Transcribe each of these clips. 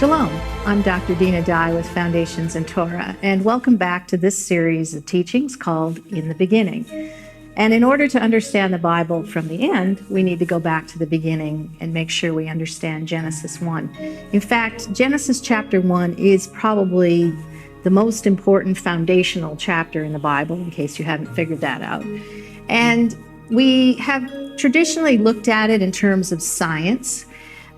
Shalom, I'm Dr. Dina Dye with Foundations in Torah, and welcome back to this series of teachings called In the Beginning. And in order to understand the Bible from the end, we need to go back to the beginning and make sure we understand Genesis 1. In fact, Genesis chapter 1 is probably the most important foundational chapter in the Bible, in case you haven't figured that out. And we have traditionally looked at it in terms of science.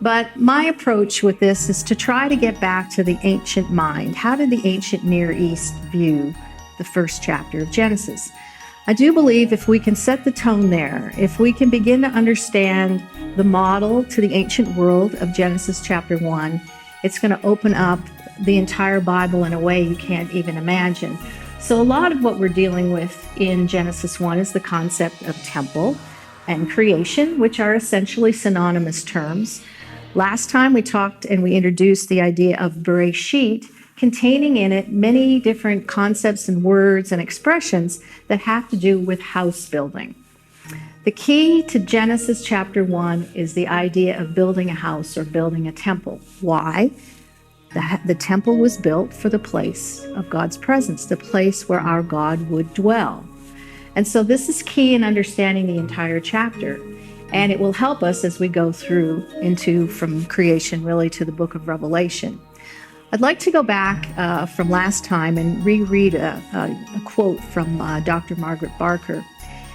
But my approach with this is to try to get back to the ancient mind. How did the ancient Near East view the first chapter of Genesis? I do believe if we can set the tone there, if we can begin to understand the model to the ancient world of Genesis chapter 1, it's going to open up the entire Bible in a way you can't even imagine. So a lot of what we're dealing with in Genesis 1 is the concept of temple and creation, which are essentially synonymous terms. Last time we talked and we introduced the idea of Bereshit, containing in it many different concepts and words and expressions that have to do with house building. The key to Genesis chapter 1 is the idea of building a house or building a temple. Why? The temple was built for the place of God's presence, the place where our God would dwell. And so this is key in understanding the entire chapter. And it will help us as we go through from creation really to the book of Revelation. I'd like to go back from last time and reread a quote from Dr. Margaret Barker.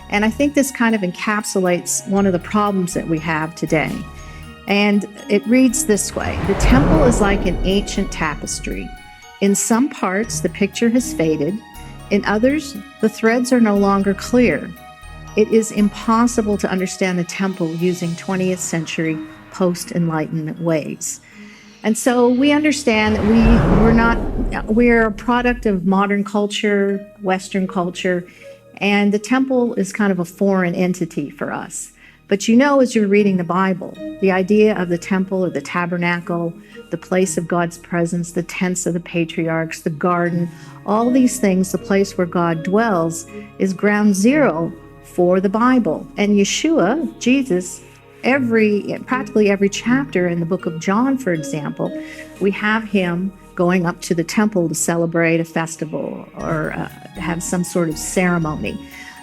And I think this kind of encapsulates one of the problems that we have today. And it reads this way: "The temple is like an ancient tapestry. In some parts, the picture has faded. In others, the threads are no longer clear. It is impossible to understand the temple using 20th century post-Enlightenment ways." And so we understand that we're a product of modern culture, Western culture, and the temple is kind of a foreign entity for us. But you know, as you're reading the Bible, the idea of the temple or the tabernacle, the place of God's presence, the tents of the patriarchs, the garden, all these things, the place where God dwells, is ground zero for the Bible. And Yeshua, Jesus, practically every chapter in the book of John, for example, we have him going up to the temple to celebrate a festival or have some sort of ceremony.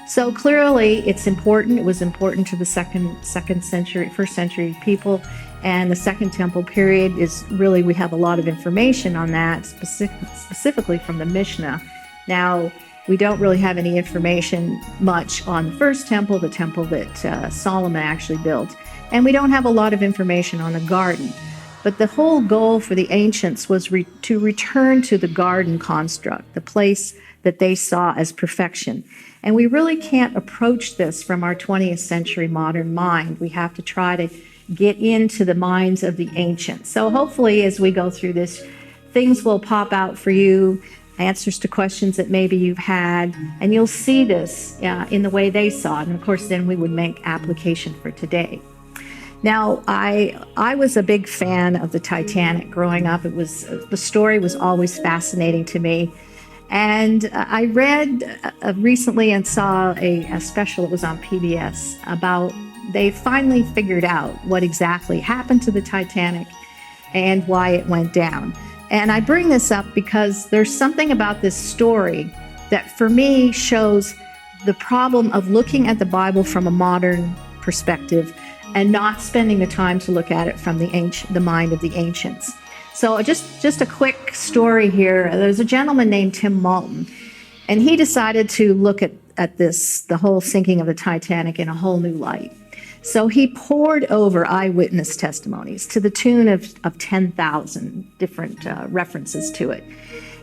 So clearly it's important. It was important to the first century people. And the second temple period is really, we have a lot of information on that, specifically from the Mishnah. Now, we don't really have any information much on the first temple, the temple that Solomon actually built. And we don't have a lot of information on the garden. But the whole goal for the ancients was to return to the garden construct, the place that they saw as perfection. And we really can't approach this from our 20th century modern mind. We have to try to get into the minds of the ancients. So hopefully as we go through this, things will pop out for you, answers to questions that maybe you've had, and you'll see this in the way they saw it. And of course, then we would make application for today. Now, I was a big fan of the Titanic growing up. The story was always fascinating to me. And I read recently and saw a special that was on PBS about they finally figured out what exactly happened to the Titanic and why it went down. And I bring this up because there's something about this story that for me shows the problem of looking at the Bible from a modern perspective and not spending the time to look at it from the mind of the ancients. So just a quick story here. There's a gentleman named Tim Malton, and he decided to look at the whole sinking of the Titanic in a whole new light. So he pored over eyewitness testimonies to the tune of 10,000 different references to it.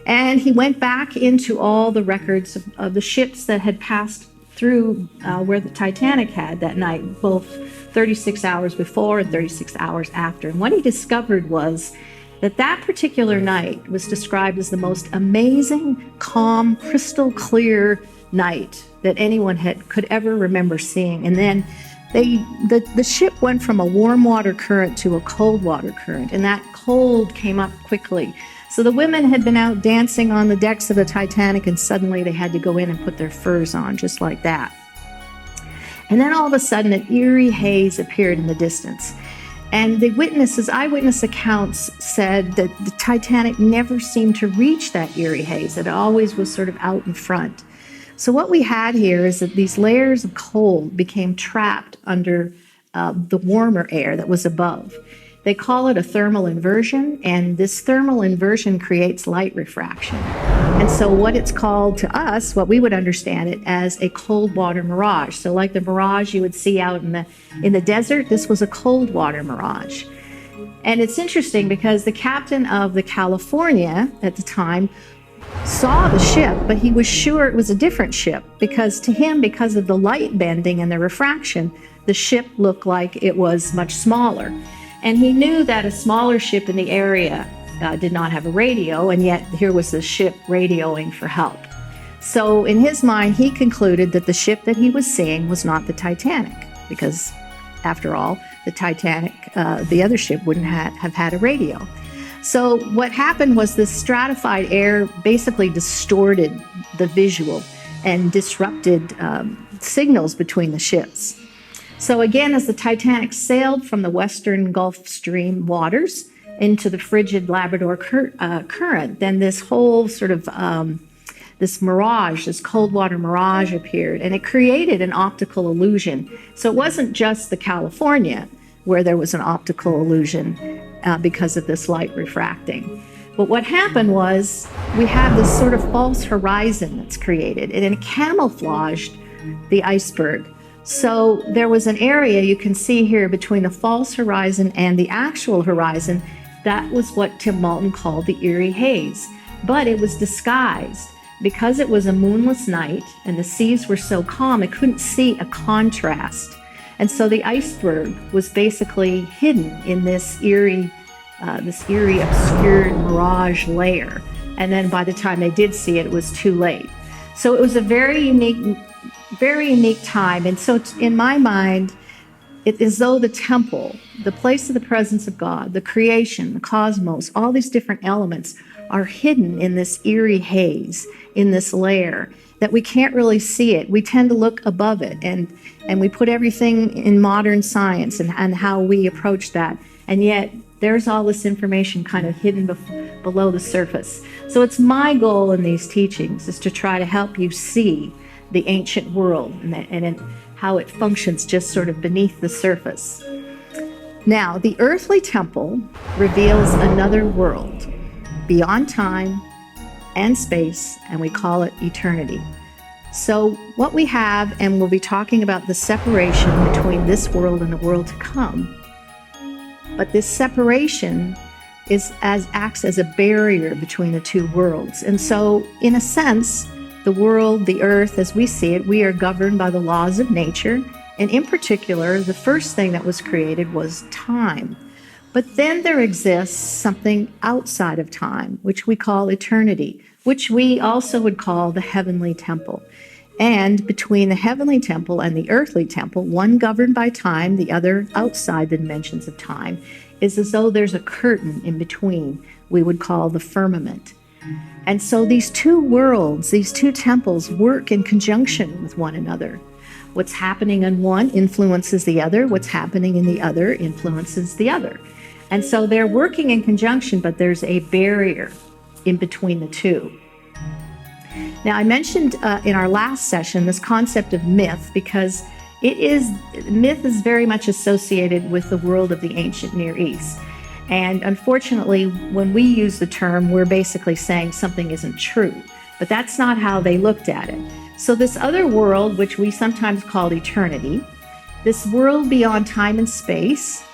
And he went back into all the records of the ships that had passed through where the Titanic had that night, both 36 hours before and 36 hours after. And what he discovered was that particular night was described as the most amazing, calm, crystal clear night that anyone could ever remember seeing. And then the ship went from a warm water current to a cold water current, and that cold came up quickly. So the women had been out dancing on the decks of the Titanic, and suddenly they had to go in and put their furs on, just like that. And then all of a sudden, an eerie haze appeared in the distance. And the eyewitness accounts said that the Titanic never seemed to reach that Erie haze. It always was sort of out in front. So what we had here is that these layers of cold became trapped under the warmer air that was above. They call it a thermal inversion, and this thermal inversion creates light refraction. And so what it's called to us, what we would understand it as a cold water mirage. So like the mirage you would see out in the desert, this was a cold water mirage. And it's interesting because the captain of the California at the time saw the ship, but he was sure it was a different ship because to him, because of the light bending and the refraction, the ship looked like it was much smaller. And he knew that a smaller ship in the area did not have a radio, and yet here was the ship radioing for help. So in his mind, he concluded that the ship that he was seeing was not the Titanic, because after all, the Titanic, the other ship wouldn't have had a radio. So what happened was this stratified air basically distorted the visual and disrupted signals between the ships. So again, as the Titanic sailed from the western Gulf Stream waters into the frigid Labrador current, then this whole sort of this mirage, this cold water mirage appeared, and it created an optical illusion. So it wasn't just the California where there was an optical illusion because of this light refracting. But what happened was we have this sort of false horizon that's created, and it camouflaged the iceberg. So there was an area you can see here between the false horizon and the actual horizon. That was what Tim Malton called the Erie haze. But it was disguised because it was a moonless night and the seas were so calm, it couldn't see a contrast. And so the iceberg was basically hidden in this eerie obscured mirage layer. And then by the time they did see it, it was too late. So it was a very unique time. And so in my mind, it is though the temple, the place of the presence of God, the creation, the cosmos, all these different elements are hidden in this eerie haze, in this layer that we can't really see it. We tend to look above it, and we put everything in modern science and how we approach that. And yet there's all this information kind of hidden below the surface. So it's my goal in these teachings is to try to help you see the ancient world and how it functions just sort of beneath the surface. Now, the earthly temple reveals another world beyond time and space, and we call it eternity. So what we have, and we'll be talking about the separation between this world and the world to come, but this separation acts as a barrier between the two worlds. And so, in a sense, the world, the earth, as we see it, we are governed by the laws of nature. And in particular, the first thing that was created was time. But then there exists something outside of time, which we call eternity, which we also would call the heavenly temple. And between the heavenly temple and the earthly temple, one governed by time, the other outside the dimensions of time, is as though there's a curtain in between, we would call the firmament. And so these two worlds, these two temples work in conjunction with one another. What's happening in one influences the other. What's happening in the other influences the other. And so they're working in conjunction, but there's a barrier in between the two. Now, I mentioned in our last session this concept of myth because myth is very much associated with the world of the ancient Near East. And unfortunately, when we use the term, we're basically saying something isn't true. But that's not how they looked at it. So this other world, which we sometimes call eternity, this world beyond time and space,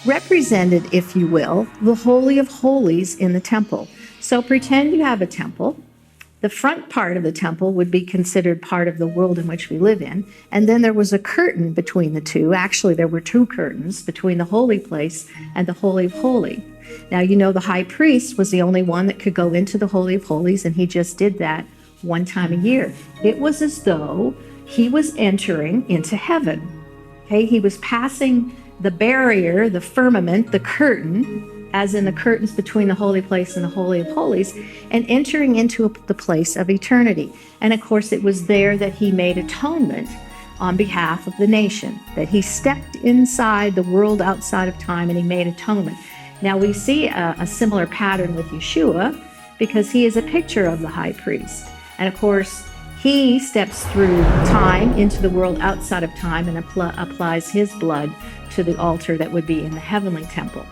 represented, if you will, the Holy of Holies in the temple. So pretend you have a temple. The front part of the temple would be considered part of the world in which we live in. And then there was a curtain between the two. Actually, there were two curtains between the holy place and the Holy of Holies. Now, you know, the high priest was the only one that could go into the Holy of Holies, and he just did that one time a year. It was as though he was entering into heaven. Okay, he was passing the barrier, the firmament, the curtain, as in the curtains between the holy place and the Holy of Holies, and entering into the place of eternity. And of course, it was there that he made atonement on behalf of the nation, that he stepped inside the world outside of time and he made atonement. Now we see a similar pattern with Yeshua because he is a picture of the high priest. And of course, he steps through time into the world outside of time and applies his blood to the altar that would be in the heavenly temple.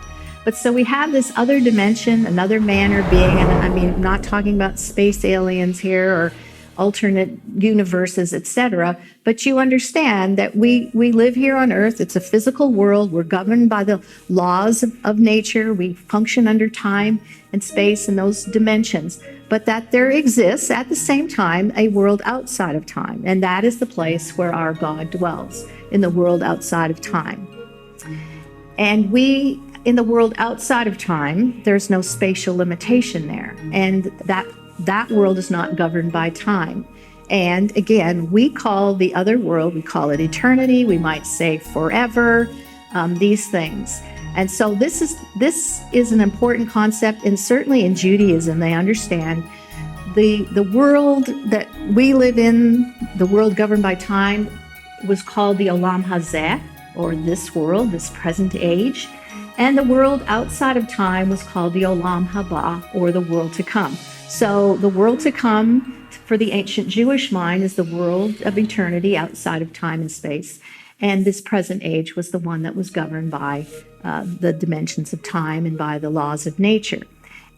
But so we have this other dimension, another manner being, and I mean, I'm not talking about space aliens here or alternate universes, etc. But you understand that we live here on Earth. It's a physical world. We're governed by the laws of nature. We function under time and space and those dimensions. But that there exists at the same time a world outside of time. And that is the place where our God dwells, in the world outside of time. And in the world outside of time, there's no spatial limitation there. And that world is not governed by time. And again, we call the other world, we call it eternity, we might say forever, these things. And so this is an important concept, and certainly in Judaism, they understand the world that we live in, the world governed by time, was called the Olam Hazeh, or this world, this present age. And the world outside of time was called the Olam Haba, or the world to come. So the world to come for the ancient Jewish mind is the world of eternity outside of time and space. And this present age was the one that was governed by the dimensions of time and by the laws of nature.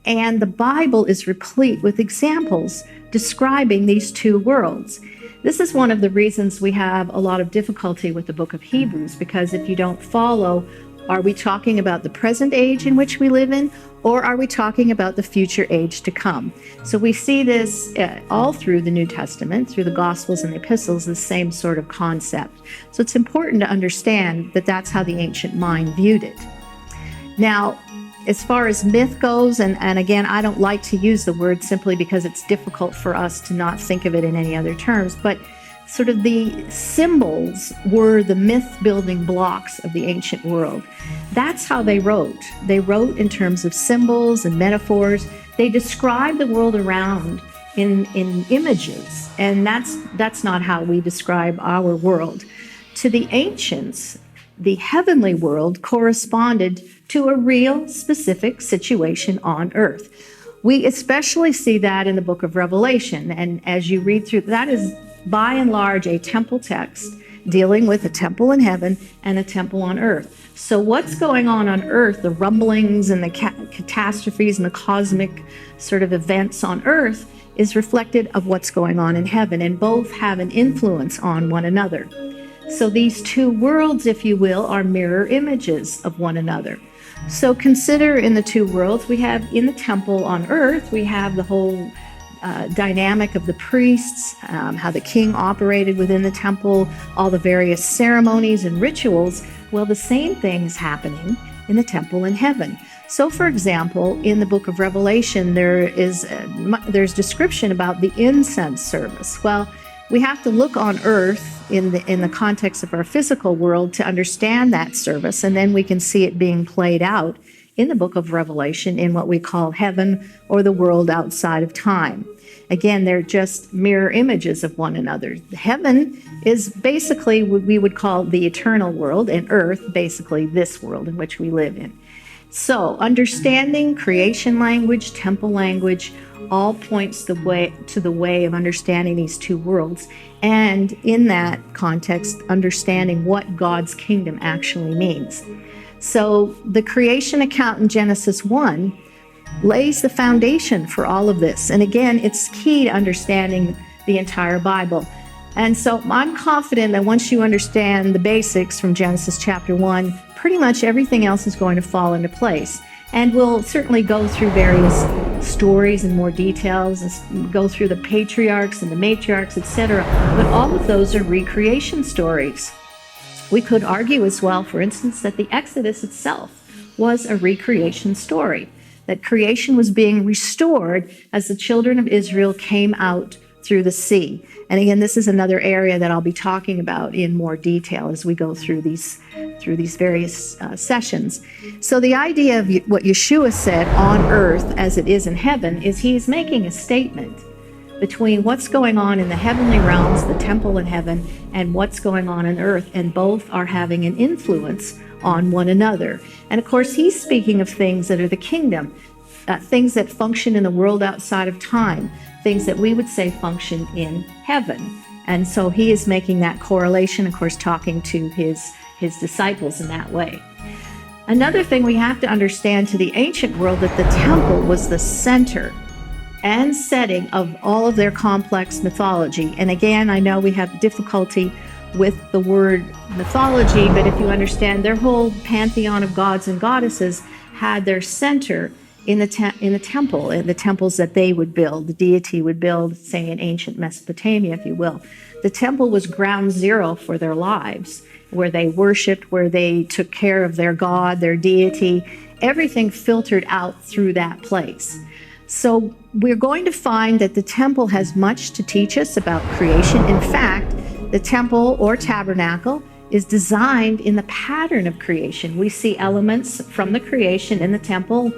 And the Bible is replete with examples describing these two worlds. This is one of the reasons we have a lot of difficulty with the book of Hebrews, because if you don't follow, are we talking about the present age in which we live in, or are we talking about the future age to come? So we see this all through the New Testament, through the Gospels and the Epistles, the same sort of concept. So it's important to understand that that's how the ancient mind viewed it. Now, as far as myth goes, and again, I don't like to use the word simply because it's difficult for us to not think of it in any other terms, but sort of the symbols were the myth-building blocks of the ancient world. That's how they wrote. They wrote in terms of symbols and metaphors. They described the world around in images, and that's not how we describe our world. To the ancients, the heavenly world corresponded to a real specific situation on earth. We especially see that in the book of Revelation, and as you read through, that is by and large a temple text dealing with a temple in heaven and a temple on earth. So what's going on earth, the rumblings and the catastrophes and the cosmic sort of events on earth, is reflected of what's going on in heaven, and both have an influence on one another. So these two worlds, if you will, are mirror images of one another. So consider in the two worlds, we have in the temple on earth, we have the whole dynamic of the priests, how the king operated within the temple, all the various ceremonies and rituals. Well, the same thing is happening in the temple in heaven. So, for example, in the book of Revelation, there's description about the incense service. Well, we have to look on earth in the context of our physical world to understand that service, and then we can see it being played out in the book of Revelation in what we call heaven, or the world outside of time. Again, they're just mirror images of one another. Heaven is basically what we would call the eternal world, and earth, basically this world in which we live in. So, understanding creation language, temple language, all points to the way of understanding these two worlds, and in that context, understanding what God's kingdom actually means. So the creation account in Genesis 1 lays the foundation for all of this. And again, it's key to understanding the entire Bible. And so I'm confident that once you understand the basics from Genesis chapter 1, pretty much everything else is going to fall into place. And we'll certainly go through various stories in more details, go through the patriarchs and the matriarchs, etc. But all of those are recreation stories. We could argue as well, for instance, that the Exodus itself was a recreation story, that creation was being restored as the children of Israel came out through the sea. And again, this is another area that I'll be talking about in more detail as we go through these various sessions. So the idea of what Yeshua said on earth as it is in heaven is he's making a statement between what's going on in the heavenly realms, the temple in heaven, and what's going on earth, and both are having an influence on one another. And of course, he's speaking of things that are the kingdom, things that function in the world outside of time, things that we would say function in heaven. And so he is making that correlation, of course, talking to his disciples in that way. Another thing we have to understand to the ancient world, that the temple was the center and setting of all of their complex mythology. And again, I know we have difficulty with the word mythology, but if you understand, their whole pantheon of gods and goddesses had their center in the temple, in the temples that they would build, the deity would build, say in ancient Mesopotamia, if you will. The temple was ground zero for their lives, where they worshiped, where they took care of their god, their deity. Everything filtered out through that place. So we're going to find that the temple has much to teach us about creation. In fact, the temple or tabernacle is designed in the pattern of creation. We see elements from the creation in the temple,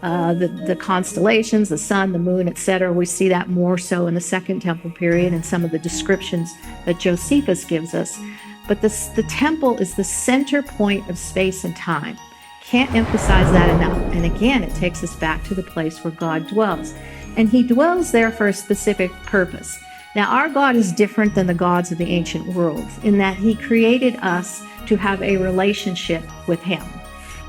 the constellations, the sun, the moon, etc. We see that more so in the Second Temple period and some of the descriptions that Josephus gives us. But the temple is the center point of space and time. Can't emphasize that enough. And again, it takes us back to the place where God dwells. And he dwells there for a specific purpose. Now, our God is different than the gods of the ancient world in that he created us to have a relationship with him.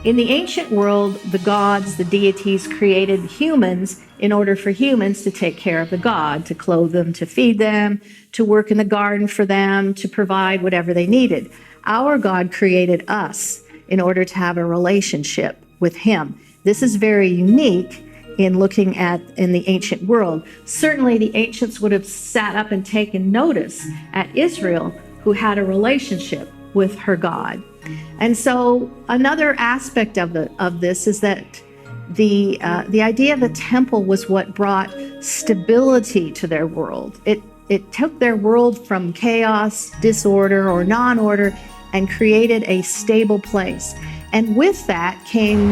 In the ancient world, the gods, the deities created humans in order for humans to take care of the god, to clothe them, to feed them, to work in the garden for them, to provide whatever they needed. Our God created us in order to have a relationship with him. This is very unique in looking at in the ancient world. Certainly the ancients would have sat up and taken notice at Israel, who had a relationship with her God. And so another aspect of this is that the idea of the temple was what brought stability to their world. It took their world from chaos, disorder, or non-order and created a stable place. And with that came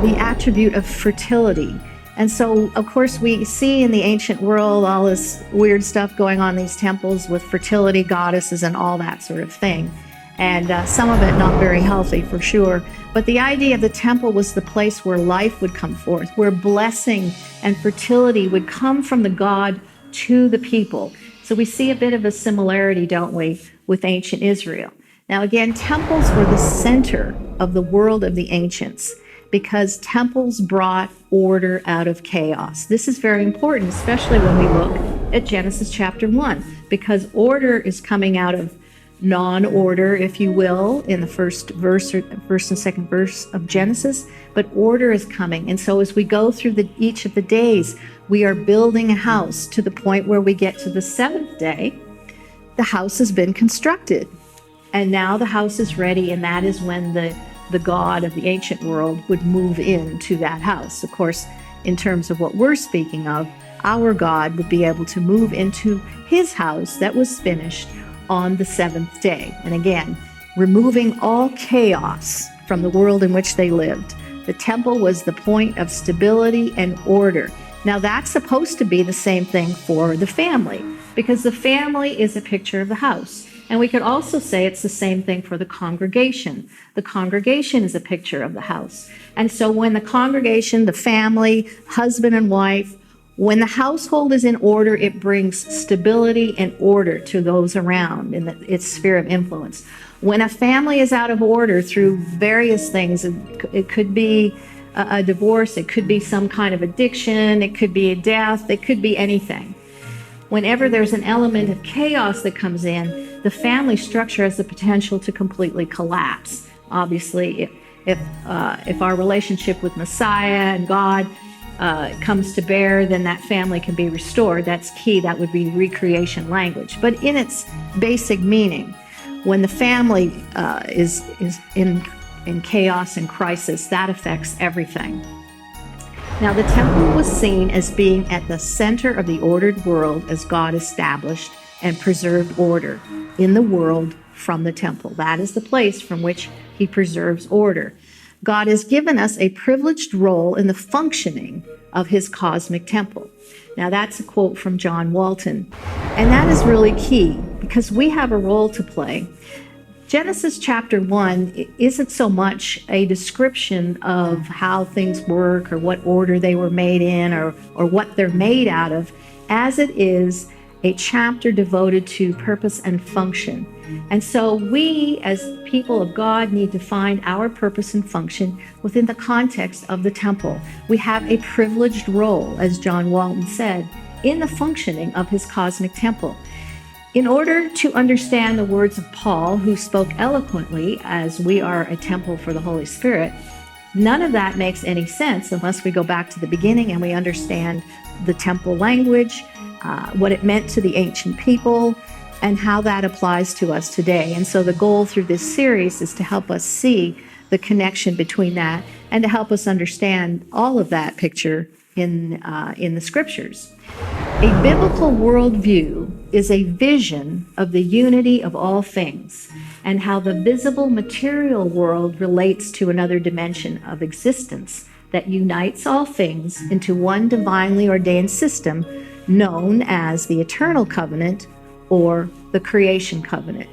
the attribute of fertility. And so, of course, we see in the ancient world all this weird stuff going on in these temples with fertility goddesses and all that sort of thing. And some of it not very healthy for sure. But the idea of the temple was the place where life would come forth, where blessing and fertility would come from the God to the people. So we see a bit of a similarity, don't we, with ancient Israel. Now again, temples were the center of the world of the ancients because temples brought order out of chaos. This is very important, especially when we look at Genesis chapter 1, because order is coming out of non-order, if you will, in the first and second verse of Genesis, but order is coming. And so as we go through each of the days, we are building a house to the point where we get to the seventh day, the house has been constructed. And now the house is ready, and that is when the God of the ancient world would move into that house. Of course, in terms of what we're speaking of, our God would be able to move into his house that was finished on the seventh day. And again, removing all chaos from the world in which they lived. The temple was the point of stability and order. Now that's supposed to be the same thing for the family, because the family is a picture of the house. And we could also say it's the same thing for the congregation. The congregation is a picture of the house. And so when the congregation, the family, husband and wife, when the household is in order, it brings stability and order to those around in its sphere of influence. When a family is out of order through various things, it could be a divorce, it could be some kind of addiction, it could be a death, it could be anything. Whenever there's an element of chaos that comes in, the family structure has the potential to completely collapse. Obviously, if our relationship with Messiah and God comes to bear, then that family can be restored. That's key. That would be recreation language. But in its basic meaning, when the family is in chaos and crisis, that affects everything. Now, the temple was seen as being at the center of the ordered world as God established and preserved order in the world from the temple. That is the place from which he preserves order. God has given us a privileged role in the functioning of his cosmic temple. Now, that's a quote from John Walton. And that is really key because we have a role to play. Genesis chapter 1 isn't so much a description of how things work or what order they were made in or what they're made out of, as it is a chapter devoted to purpose and function. And so we, as people of God, need to find our purpose and function within the context of the temple. We have a privileged role, as John Walton said, in the functioning of his cosmic temple. In order to understand the words of Paul, who spoke eloquently, as we are a temple for the Holy Spirit, none of that makes any sense unless we go back to the beginning and we understand the temple language, what it meant to the ancient people, and how that applies to us today. And so the goal through this series is to help us see the connection between that and to help us understand all of that picture in the scriptures. A biblical worldview is a vision of the unity of all things and how the visible material world relates to another dimension of existence that unites all things into one divinely ordained system known as the eternal covenant or the creation covenant.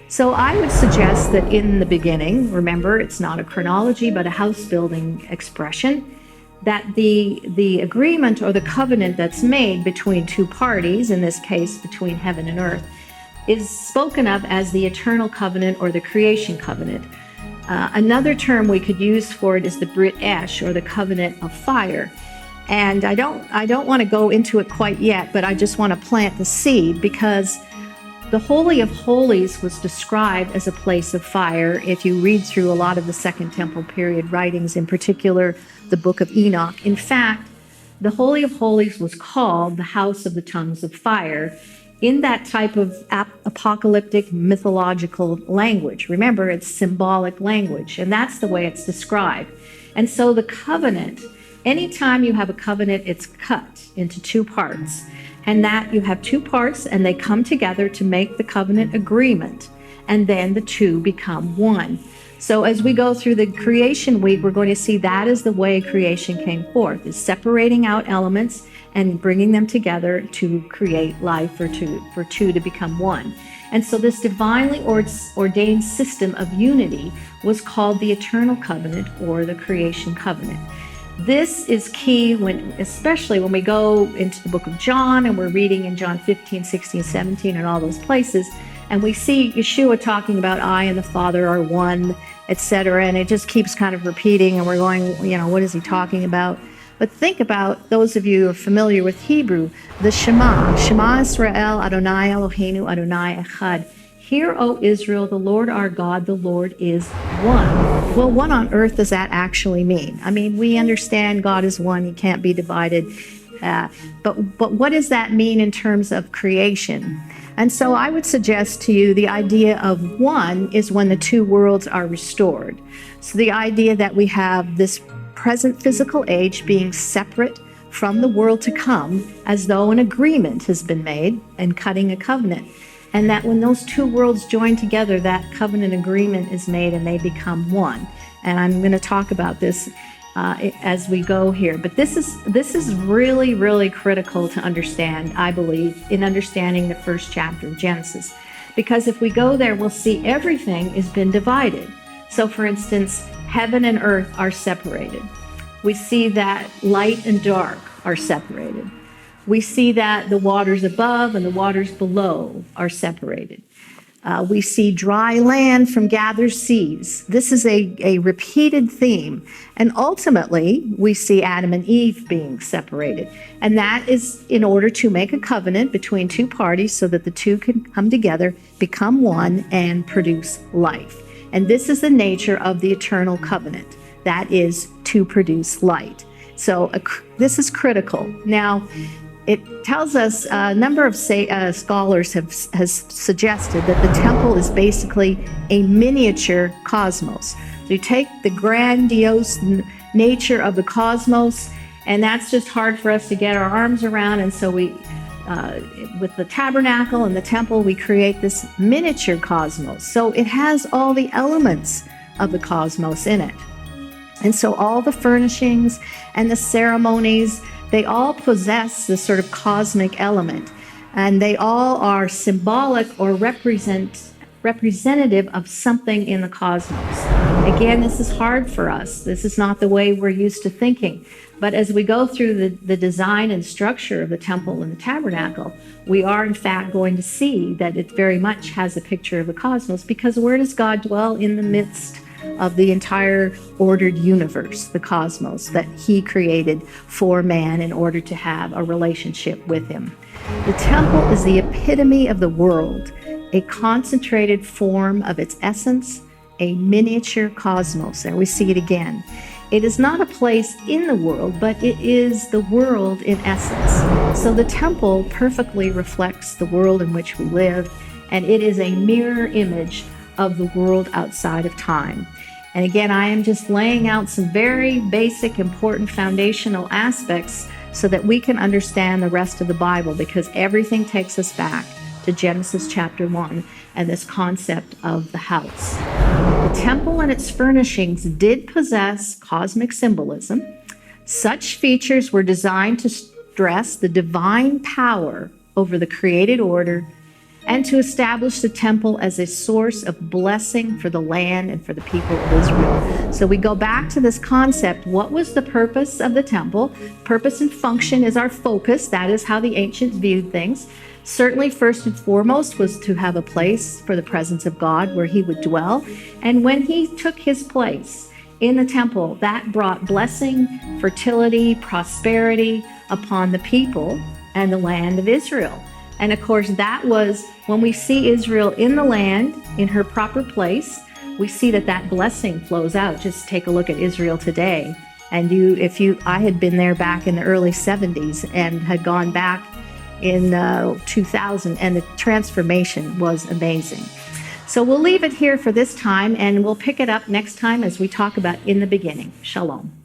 So I would suggest that in the beginning, remember, it's not a chronology but a house building expression, that the agreement or the covenant that's made between two parties, in this case between heaven and earth, is spoken of as the eternal covenant or the creation covenant. Another term we could use for it is the Brit Esh, or the covenant of fire. And I don't want to go into it quite yet, but I just want to plant the seed, because the Holy of Holies was described as a place of fire. If you read through a lot of the Second Temple period writings, in particular the book of Enoch, in fact, the Holy of Holies was called the House of the Tongues of Fire in that type of apocalyptic mythological language. Remember, it's symbolic language, and that's the way it's described. And so the covenant, anytime you have a covenant, it's cut into two parts. And that you have two parts and they come together to make the covenant agreement. And then the two become one. So as we go through the creation week, we're going to see that is the way creation came forth, is separating out elements and bringing them together to create life, or for two to become one. And so this divinely ordained system of unity was called the eternal covenant or the creation covenant. This is key especially when we go into the book of John and we're reading in John 15, 16, 17 and all those places, and we see Yeshua talking about I and the Father are one, etc. And it just keeps kind of repeating, and we're going, what is he talking about? But think about those of you who are familiar with Hebrew, the Shema Israel, Adonai Eloheinu, Adonai Echad. Hear, O Israel, the Lord our God, the Lord is one. Well, what on earth does that actually mean? I mean, we understand God is one, he can't be divided. But what does that mean in terms of creation? And so I would suggest to you the idea of one is when the two worlds are restored. So the idea that we have this present physical age being separate from the world to come, as though an agreement has been made and cutting a covenant. And that when those two worlds join together, that covenant agreement is made and they become one. And I'm going to talk about this as we go here. But this is really, really critical to understand, I believe, in understanding the first chapter of Genesis. Because if we go there, we'll see everything has been divided. So for instance, heaven and earth are separated. We see that light and dark are separated. We see that the waters above and the waters below are separated. We see dry land from gathered seas. This is a repeated theme. And ultimately, we see Adam and Eve being separated. And that is in order to make a covenant between two parties so that the two can come together, become one, and produce life. And this is the nature of the eternal covenant. That is to produce light. So this is critical. Now, it tells us a number of scholars has suggested that the temple is basically a miniature cosmos. So you take the grandiose nature of the cosmos, and that's just hard for us to get our arms around. And so we, with the tabernacle and the temple, we create this miniature cosmos. So it has all the elements of the cosmos in it. And so all the furnishings and the ceremonies, they all possess this sort of cosmic element. And they all are symbolic or representative of something in the cosmos. Again, this is hard for us. This is not the way we're used to thinking. But as we go through the design and structure of the temple and the tabernacle, we are in fact going to see that it very much has a picture of the cosmos, because where does God dwell? In the midst of the entire ordered universe, the cosmos that he created for man in order to have a relationship with him. The temple is the epitome of the world, a concentrated form of its essence, a miniature cosmos. There we see it again. It is not a place in the world, but it is the world in essence. So the temple perfectly reflects the world in which we live, and it is a mirror image of the world outside of time. And again, I am just laying out some very basic, important foundational aspects so that we can understand the rest of the Bible, because everything takes us back to Genesis chapter 1 and this concept of the house. The temple and its furnishings did possess cosmic symbolism. Such features were designed to stress the divine power over the created order and to establish the temple as a source of blessing for the land and for the people of Israel. So we go back to this concept. What was the purpose of the temple? Purpose and function is our focus. That is how the ancients viewed things. Certainly, first and foremost, was to have a place for the presence of God where he would dwell. And when he took his place in the temple, that brought blessing, fertility, prosperity upon the people and the land of Israel. And of course, that was when we see Israel in the land, in her proper place, we see that blessing flows out. Just take a look at Israel today. And I had been there back in the early 70s and had gone back in 2000, and the transformation was amazing. So we'll leave it here for this time, and we'll pick it up next time as we talk about in the beginning. Shalom.